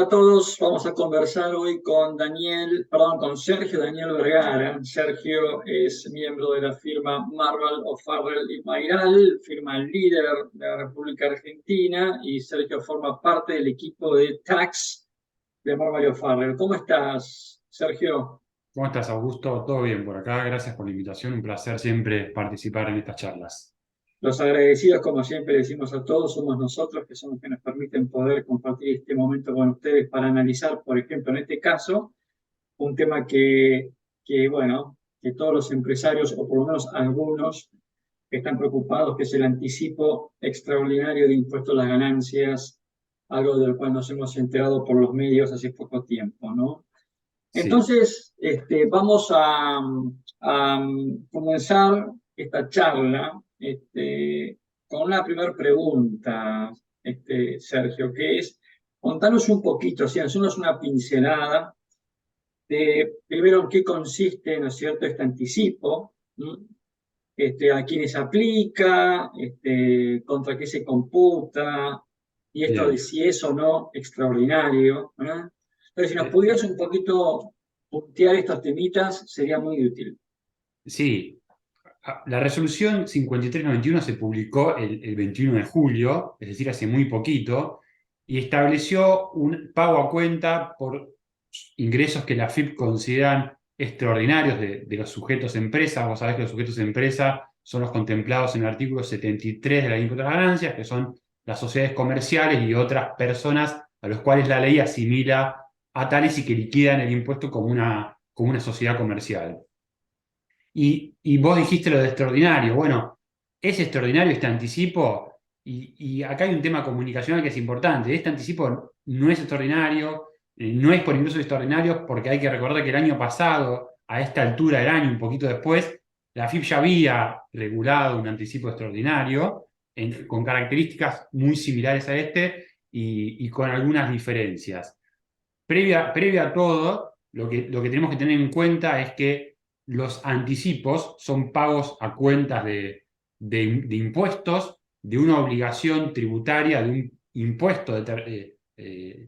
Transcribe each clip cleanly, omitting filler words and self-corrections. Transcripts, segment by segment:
a todos, vamos a conversar hoy con Sergio Daniel Vergara. Sergio es miembro de la firma Marval O'Farrell y Mayral, firma líder de la República Argentina, y Sergio forma parte del equipo de Tax de Marval O'Farrell. ¿Cómo estás, Sergio? ¿Cómo estás, Augusto? ¿Todo bien por acá? Gracias por la invitación. Un placer siempre participar en estas charlas. Los agradecidos, como siempre decimos a todos, somos nosotros, que son los que nos permiten poder compartir este momento con ustedes para analizar, por ejemplo, en este caso, un tema bueno, que todos los empresarios, o por lo menos algunos, están preocupados, que es el anticipo extraordinario de impuestos a las ganancias, algo del cual nos hemos enterado por los medios hace poco tiempo, ¿no? Sí, Entonces, vamos a comenzar esta charla con una primera pregunta, Sergio, que es, contanos un poquito, si hacernos una pincelada de primero en qué consiste, ¿no es cierto?, este anticipo, ¿no? A quiénes aplica, contra qué se computa, y esto de bien. si es o no extraordinario, ¿verdad? Entonces, si nos Eh, pudieras un poquito puntear estos temitas, sería muy útil. sí, la resolución 5391 se publicó el 21 de julio, es decir, hace muy poquito, y estableció un pago a cuenta por ingresos que la AFIP consideran extraordinarios de los sujetos empresa. Vos sabés que los sujetos empresa son los contemplados en el artículo 73 de la Ley de Impuesto a las Ganancias, que son las sociedades comerciales y otras personas a los cuales la ley asimila a tales y que liquidan el impuesto como una sociedad comercial. Y vos dijiste lo de extraordinario. Bueno, es extraordinario este anticipo y acá hay un tema comunicacional que es importante. Este anticipo no es extraordinario, no es por ingresos extraordinarios, porque hay que recordar que el año pasado, a esta altura del año, un poquito después, la AFIP ya había regulado un anticipo extraordinario con características muy similares a este y con algunas diferencias. Previa a todo, lo que tenemos que tener en cuenta es que los anticipos son pagos a cuentas de impuestos, de una obligación tributaria, de un impuesto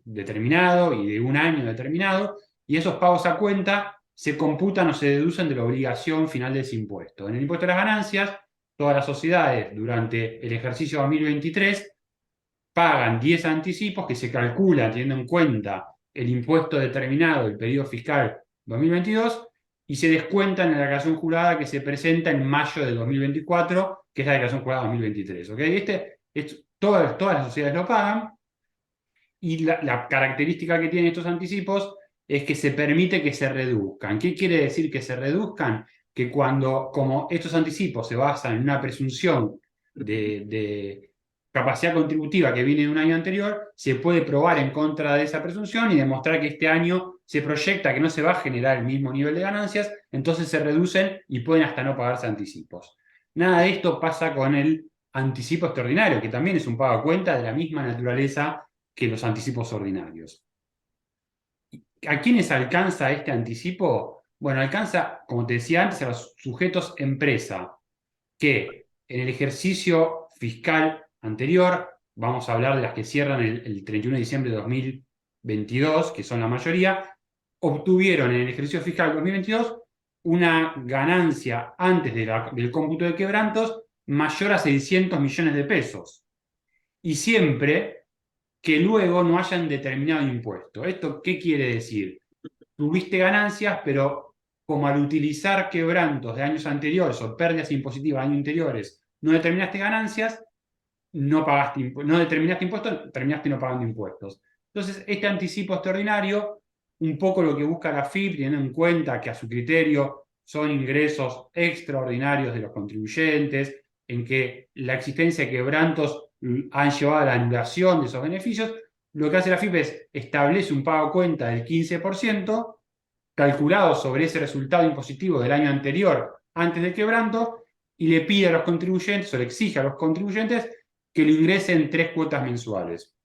determinado y de un año determinado, y esos pagos a cuenta se computan o se deducen de la obligación final de ese impuesto. En el impuesto a las ganancias, todas las sociedades durante el ejercicio 2023 pagan 10 anticipos que se calculan teniendo en cuenta el impuesto determinado del periodo fiscal 2022 y se descuentan en la declaración jurada que se presenta en mayo de 2024, que es la declaración jurada 2023. ¿Ok? Todas las sociedades lo pagan y la característica que tienen estos anticipos es que se permite que se reduzcan. ¿Qué quiere decir que se reduzcan? Que como estos anticipos se basan en una presunción de capacidad contributiva que viene de un año anterior, se puede probar en contra de esa presunción y demostrar que este año se proyecta que no se va a generar el mismo nivel de ganancias, entonces se reducen y pueden hasta no pagarse anticipos. Nada de esto pasa con el anticipo extraordinario, que también es un pago a cuenta de la misma naturaleza que los anticipos ordinarios. ¿A quiénes alcanza este anticipo? Bueno, alcanza, como te decía antes, a los sujetos empresa que en el ejercicio fiscal anterior, vamos a hablar de las que cierran el 31 de diciembre de 2022, que son la mayoría, obtuvieron en el ejercicio fiscal 2022 una ganancia antes del cómputo de quebrantos mayor a 600 millones de pesos. Y siempre que luego no hayan determinado impuesto. ¿Esto qué quiere decir? Tuviste ganancias, pero como al utilizar quebrantos de años anteriores o pérdidas impositivas de años anteriores, no determinaste ganancias, no determinaste impuestos, terminaste no pagando impuestos. Entonces, este anticipo extraordinario, un poco lo que busca la FIP, teniendo en cuenta que a su criterio son ingresos extraordinarios de los contribuyentes, en que la existencia de quebrantos han llevado a la anulación de esos beneficios, lo que hace la FIP es establece un pago a cuenta del 15%, calculado sobre ese resultado impositivo del año anterior antes del quebranto, y le pide a los contribuyentes o le exige a los contribuyentes que lo ingresen 3 cuotas mensuales.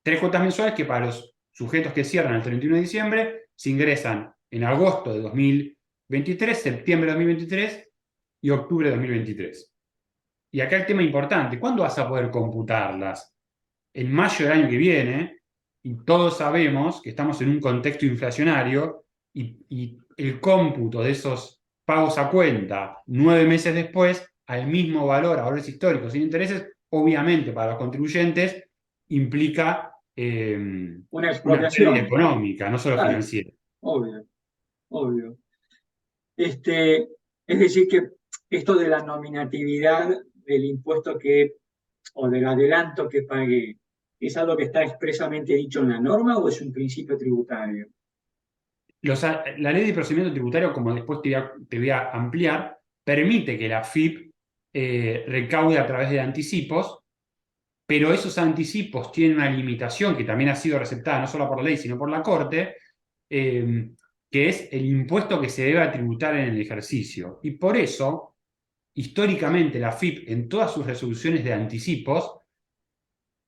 3 cuotas mensuales que para los sujetos que cierran el 31 de diciembre se ingresan en agosto de 2023, septiembre de 2023 y octubre de 2023. Y acá el tema importante, ¿cuándo vas a poder computarlas? En mayo del año que viene, y todos sabemos que estamos en un contexto inflacionario y el cómputo de esos pagos a cuenta 9 meses después, al mismo valor, a valores históricos sin intereses, obviamente para los contribuyentes implica Una una pérdida expropiación, económica, no solo claro, financiera. obvio, obvio. Es decir, que esto de la nominatividad del impuesto o del adelanto que pagué, ¿es algo que está expresamente dicho en la norma o es un principio tributario? La ley de procedimiento tributario, como después te voy a ampliar, permite que la FIP recaude a través de anticipos, pero esos anticipos tienen una limitación que también ha sido receptada no solo por la ley, sino por la Corte, que es el impuesto que se debe tributar en el ejercicio. Y por eso, históricamente, la FIP, en todas sus resoluciones de anticipos,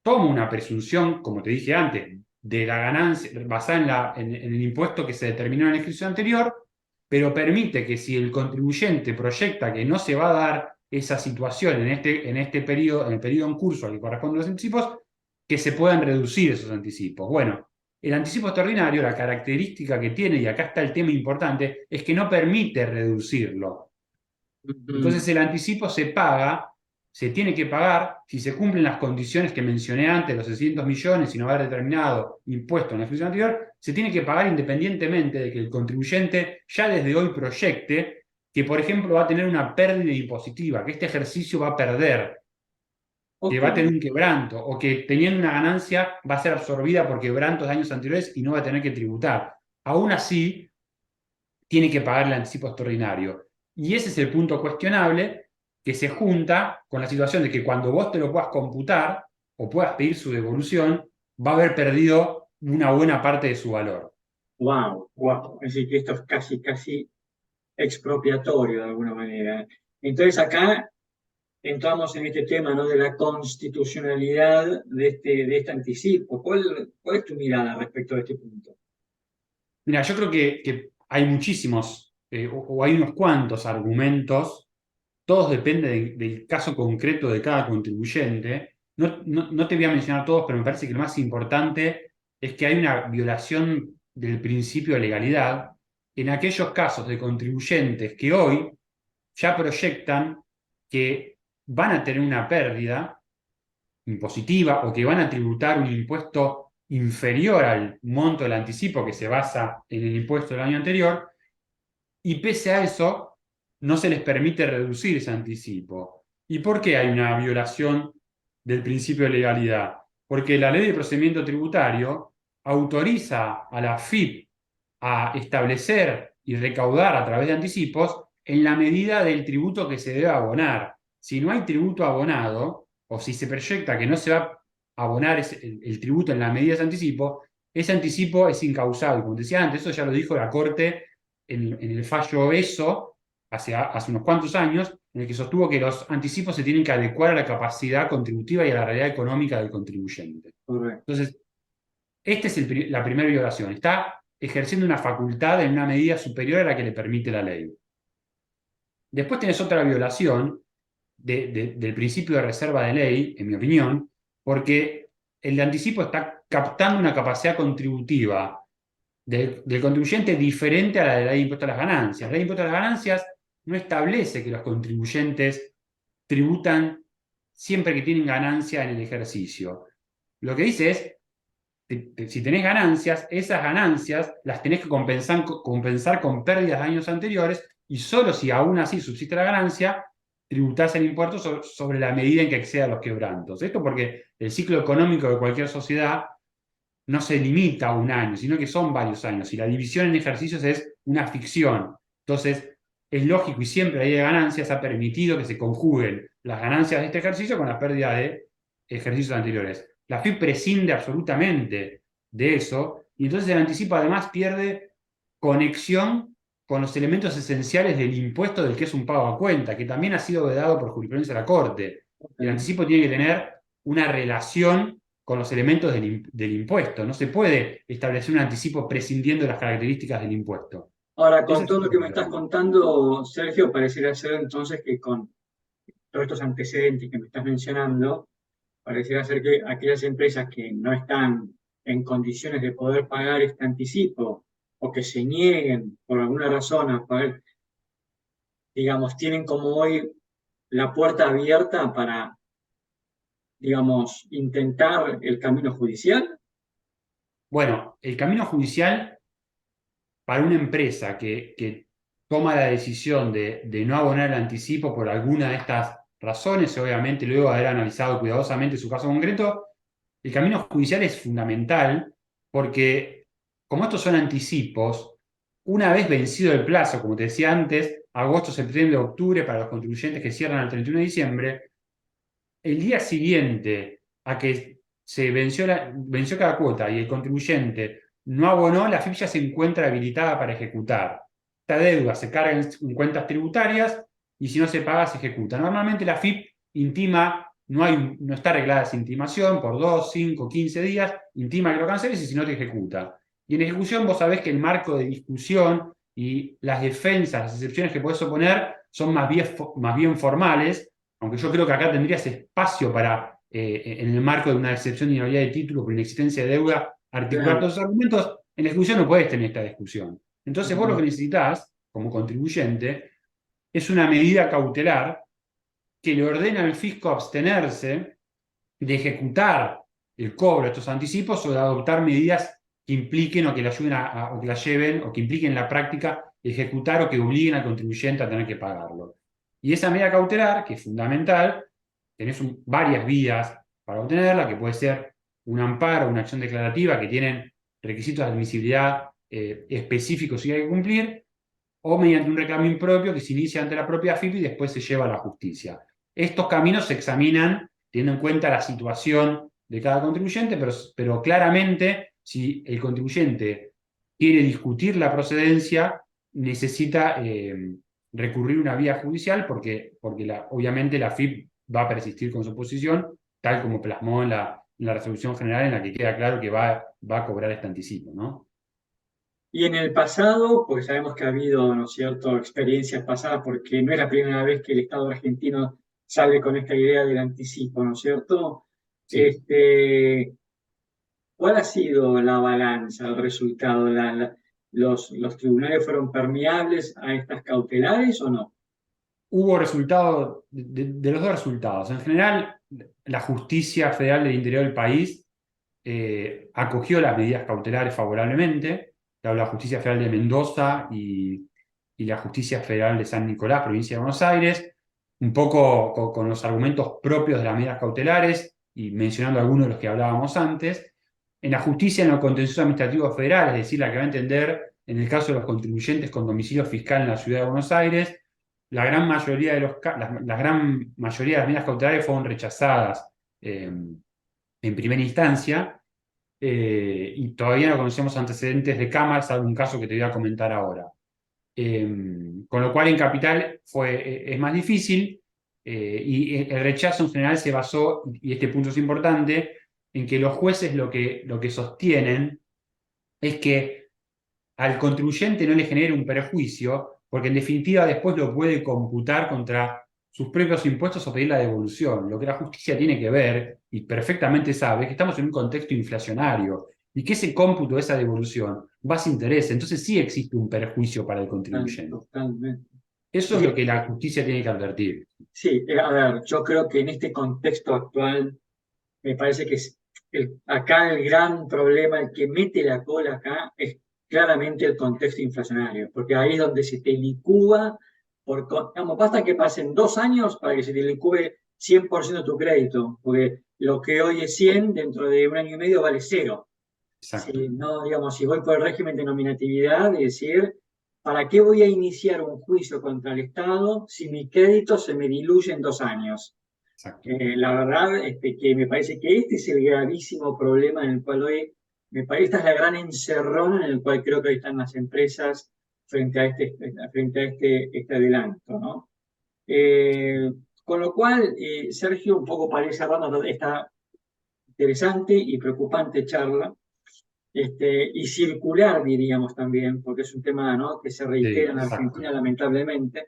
toma una presunción, como te dije antes, de la ganancia basada en el impuesto que se determinó en el ejercicio anterior, pero permite que si el contribuyente proyecta que no se va a dar esa situación en este periodo, en el periodo en curso al que corresponden los anticipos, que se puedan reducir esos anticipos. Bueno, el anticipo extraordinario, la característica que tiene, y acá está el tema importante, es que no permite reducirlo. Ujú. Entonces el anticipo se tiene que pagar si se cumplen las condiciones que mencioné antes, los 600 millones y no haber determinado impuesto en la ejecución anterior, se tiene que pagar independientemente de que el contribuyente ya desde hoy proyecte que, por ejemplo, va a tener una pérdida impositiva, que este ejercicio va a perder, que Ok, va a tener un quebranto, o que teniendo una ganancia va a ser absorbida por quebrantos de años anteriores y no va a tener que tributar. Aún así, tiene que pagar el anticipo extraordinario. Y ese es el punto cuestionable que se junta con la situación de que cuando vos te lo puedas computar o puedas pedir su devolución, va a haber perdido una buena parte de su valor. wow, wow. Es decir, que esto es casi, casi expropiatorio de alguna manera. Entonces acá entramos en este tema, ¿no? De la constitucionalidad de este anticipo. ¿Cuál es tu mirada respecto a este punto? Mira, yo creo que hay muchísimos, o hay unos cuantos argumentos, todos dependen del caso concreto de cada contribuyente. No te voy a mencionar todos, pero me parece que lo más importante es que hay una violación del principio de legalidad en aquellos casos de contribuyentes que hoy ya proyectan que van a tener una pérdida impositiva o que van a tributar un impuesto inferior al monto del anticipo que se basa en el impuesto del año anterior, y pese a eso no se les permite reducir ese anticipo. ¿Y por qué hay una violación del principio de legalidad? Porque la ley de procedimiento tributario autoriza a la FIP a establecer y recaudar a través de anticipos en la medida del tributo que se debe abonar. Si no hay tributo abonado, o si se proyecta que no se va a abonar el tributo en la medida de ese anticipo es incausable. Como decía antes, eso ya lo dijo la Corte en el fallo ESO hace unos cuantos años, en el que sostuvo que los anticipos se tienen que adecuar a la capacidad contributiva y a la realidad económica del contribuyente. Correcto. Entonces, esta es la primera violación. Está ejerciendo una facultad en una medida superior a la que le permite la ley. Después tenés otra violación del principio de reserva de ley, en mi opinión, porque el anticipo está captando una capacidad contributiva del contribuyente diferente a la de la ley de impuesto a las ganancias. La ley de impuesto a las ganancias no establece que los contribuyentes tributan siempre que tienen ganancia en el ejercicio. Lo que dice es, si tenés ganancias, esas ganancias las tenés que compensar con pérdidas de años anteriores y solo si aún así subsiste la ganancia, tributás el impuesto sobre la medida en que exceda los quebrantos. Esto porque el ciclo económico de cualquier sociedad no se limita a un año, sino que son varios años. Y la división en ejercicios es una ficción. Entonces, es lógico y siempre la ley de ganancias ha permitido que se conjuguen las ganancias de este ejercicio con la pérdida de ejercicios anteriores. La FIP prescinde absolutamente de eso y entonces el anticipo además pierde conexión con los elementos esenciales del impuesto del que es un pago a cuenta, que también ha sido vedado por jurisprudencia de la Corte. El Ok. anticipo tiene que tener una relación con los elementos del impuesto. No se puede establecer un anticipo prescindiendo de las características del impuesto. Ahora, Ese con es todo lo otro que me estás problema. contando, Sergio, pareciera ser entonces que con todos estos antecedentes que me estás mencionando, pareciera ser que aquellas empresas que no están en condiciones de poder pagar este anticipo o que se nieguen por alguna razón a pagar, digamos, tienen como hoy la puerta abierta para, digamos, intentar el camino judicial? Bueno, el camino judicial para una empresa que toma la decisión de no abonar el anticipo por alguna de estas razones, obviamente luego de haber analizado cuidadosamente su caso concreto, el camino judicial es fundamental porque como estos son anticipos, una vez vencido el plazo, como te decía antes, agosto, septiembre, octubre, para los contribuyentes que cierran el 31 de diciembre, el día siguiente a que se venció cada cuota y el contribuyente no abonó, la FIP ya se encuentra habilitada para ejecutar. Esta deuda se carga en cuentas tributarias y si no se paga, se ejecuta. Normalmente la FIP intima, no está arreglada esa intimación por 2, 5, 15 días, intima que lo canceles y si no te ejecuta. Y en ejecución vos sabés que el marco de discusión y las defensas, las excepciones que podés oponer son más bien formales, aunque yo creo que acá tendrías espacio para, en el marco de una excepción de minoría de título por inexistencia de deuda, articular Claro. todos esos argumentos. En la discusión no podés tener esta discusión. Entonces vos lo que necesitas, como contribuyente, es una medida cautelar que le ordena al fisco abstenerse de ejecutar el cobro de estos anticipos o de adoptar medidas que impliquen o que le ayuden o que la lleven o que impliquen en la práctica ejecutar o que obliguen al contribuyente a tener que pagarlo. Y esa medida cautelar, que es fundamental, tenés varias vías para obtenerla, que puede ser un amparo, una acción declarativa que tienen requisitos de admisibilidad específicos y hay que cumplir, o mediante un reclamo impropio que se inicia ante la propia FIP y después se lleva a la justicia. Estos caminos se examinan teniendo en cuenta la situación de cada contribuyente, pero claramente si el contribuyente quiere discutir la procedencia, necesita recurrir a una vía judicial porque obviamente la FIP va a persistir con su posición, tal como plasmó en la resolución general en la que queda claro que va a cobrar este anticipo, ¿no? Y en el pasado, pues sabemos que ha habido, ¿no es cierto?, experiencias pasadas, porque no es la primera vez que el Estado argentino sale con esta idea del anticipo, ¿no es cierto? Sí. ¿Cuál ha sido la balanza, el resultado? ¿Los tribunales fueron permeables a estas cautelares o no? Hubo resultados de los dos resultados. En general, la Justicia Federal del Interior del país acogió las medidas cautelares favorablemente. La Justicia Federal de Mendoza y la Justicia Federal de San Nicolás, provincia de Buenos Aires, un poco con los argumentos propios de las medidas cautelares y mencionando algunos de los que hablábamos antes. En la justicia en lo contencioso administrativo federal, es decir, la que va a entender en el caso de los contribuyentes con domicilio fiscal en la ciudad de Buenos Aires, la gran mayoría la gran mayoría de las medidas cautelares fueron rechazadas en primera instancia y todavía no conocemos antecedentes de cámara, salvo un caso que te voy a comentar ahora. Con lo cual en Capital es más difícil y el rechazo en general se basó, y este punto es importante, en que los jueces lo que sostienen es que al contribuyente no le genere un perjuicio, porque en definitiva después lo puede computar contra sus propios impuestos o pedir la devolución. Lo que la justicia tiene que ver, y perfectamente sabe, es que estamos en un contexto inflacionario y que ese cómputo, esa devolución, va sin interés. Entonces sí existe un perjuicio para el contribuyente. Totalmente. Eso es lo que la justicia tiene que advertir. Sí, a ver, yo creo que en este contexto actual me parece que acá el gran problema, el que mete la cola acá, es claramente el contexto inflacionario, porque ahí es donde se te licúa, digamos, basta que pasen 2 años para que se te licúe 100% tu crédito, porque lo que hoy es 100, dentro de un año y medio vale 0. Si Exacto. no, digamos, si voy por el régimen de nominatividad, es decir, ¿para qué voy a iniciar un juicio contra el Estado si mi crédito se me diluye en 2 años? Exacto. La verdad es que me parece que este es el gravísimo problema en el cual hoy, me parece, esta es la gran encerrona en el cual creo que hoy están las empresas frente a este adelanto, ¿no? Con lo cual, Sergio, un poco para ir cerrando esta interesante y preocupante charla, y circular, diríamos también, porque es un tema, ¿no?, que se Sí, reitera en Argentina exacto. lamentablemente.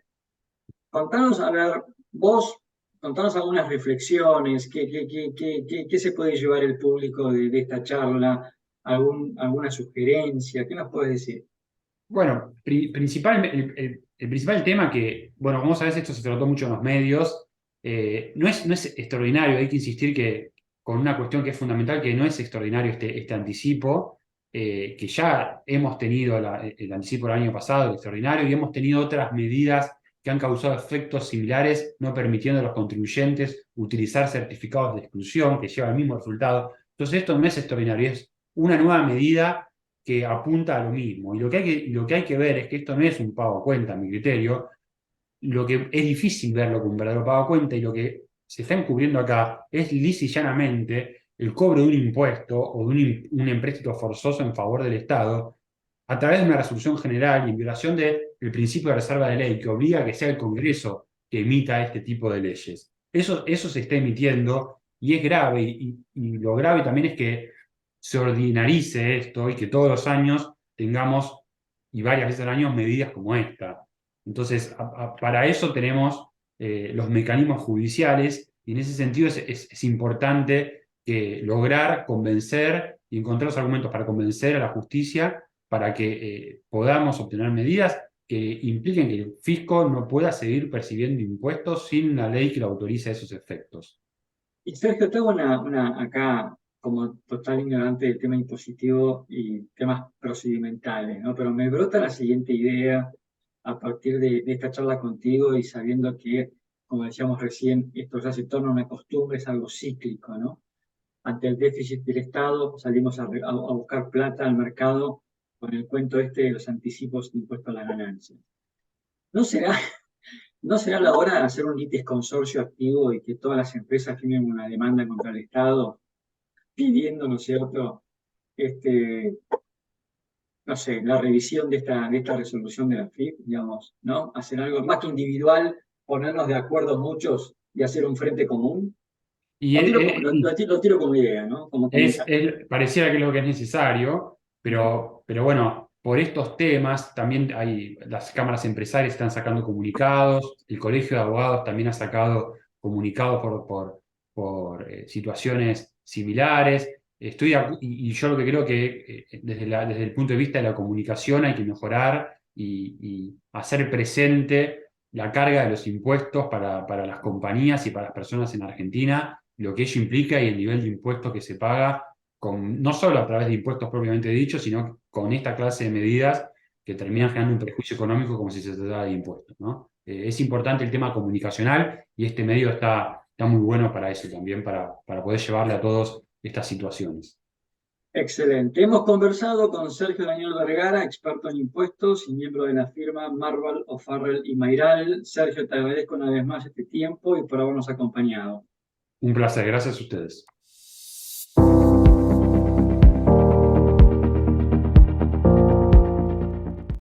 Contanos, a ver, vos, contanos algunas reflexiones, ¿qué se puede llevar el público de esta charla? alguna sugerencia? ¿Qué nos puedes decir? Bueno, el principal tema que, bueno, como sabes, esto se trató mucho en los medios, no es extraordinario, hay que insistir que con una cuestión que es fundamental, que no es extraordinario este anticipo, que ya hemos tenido el anticipo del año pasado, el extraordinario, y hemos tenido otras medidas que han causado efectos similares, no permitiendo a los contribuyentes utilizar certificados de exclusión que llevan el mismo resultado. Entonces, esto no es extraordinario, es una nueva medida que apunta a lo mismo. Y lo que hay que ver es que esto no es un pago a cuenta, a mi criterio. Lo que es difícil verlo como un verdadero pago a cuenta, y lo que se está encubriendo acá es lisa y llanamente el cobro de un impuesto o de un empréstito forzoso en favor del Estado a través de una resolución general y en violación del principio de reserva de ley que obliga a que sea el Congreso que emita este tipo de leyes. Eso se está emitiendo y es grave, y lo grave también es que se ordinarice esto y que todos los años tengamos, y varias veces al año, medidas como esta. Entonces, para eso tenemos los mecanismos judiciales, y en ese sentido es importante lograr convencer y encontrar los argumentos para convencer a la justicia para que podamos obtener medidas que impliquen que el fisco no pueda seguir percibiendo impuestos sin una ley que lo autorice a esos efectos. Y Sergio, tengo acá como total ignorante del tema impositivo y temas procedimentales, ¿no? Pero me brota la siguiente idea a partir de esta charla contigo y sabiendo que, como decíamos recién, esto ya se torna una costumbre, es algo cíclico, ¿no? Ante el déficit del Estado salimos a buscar plata al mercado con el cuento este de los anticipos de impuesto a la ganancia. ¿No será ¿No será la hora de hacer un litis consorcio activo y que todas las empresas firmen una demanda contra el Estado pidiendo, ¿no es cierto?, este, no sé, la revisión de esta resolución de la FIP, digamos, ¿no? Hacer algo más que individual, ponernos de acuerdo muchos y hacer un frente común. Y Lo tiro como idea, ¿no? Como comentario. pareciera que es lo que es necesario, pero bueno, por estos temas también las cámaras empresarias están sacando comunicados, el Colegio de Abogados también ha sacado comunicados por situaciones similares. Y yo lo que creo que desde el punto de vista de la comunicación hay que mejorar y hacer presente la carga de los impuestos para las compañías y para las personas en Argentina, lo que ello implica y el nivel de impuestos que se paga, no solo a través de impuestos propiamente dichos, sino con esta clase de medidas que terminan generando un perjuicio económico como si se tratara de impuestos, ¿no? Es importante el tema comunicacional, y este medio está muy bueno para eso también, para poder llevarle a todos estas situaciones. Excelente. Hemos conversado con Sergio Daniel Vergara, experto en impuestos y miembro de la firma Marval, O'Farrell y Mayral. Sergio, te agradezco una vez más este tiempo y por habernos acompañado. Un placer, gracias a ustedes.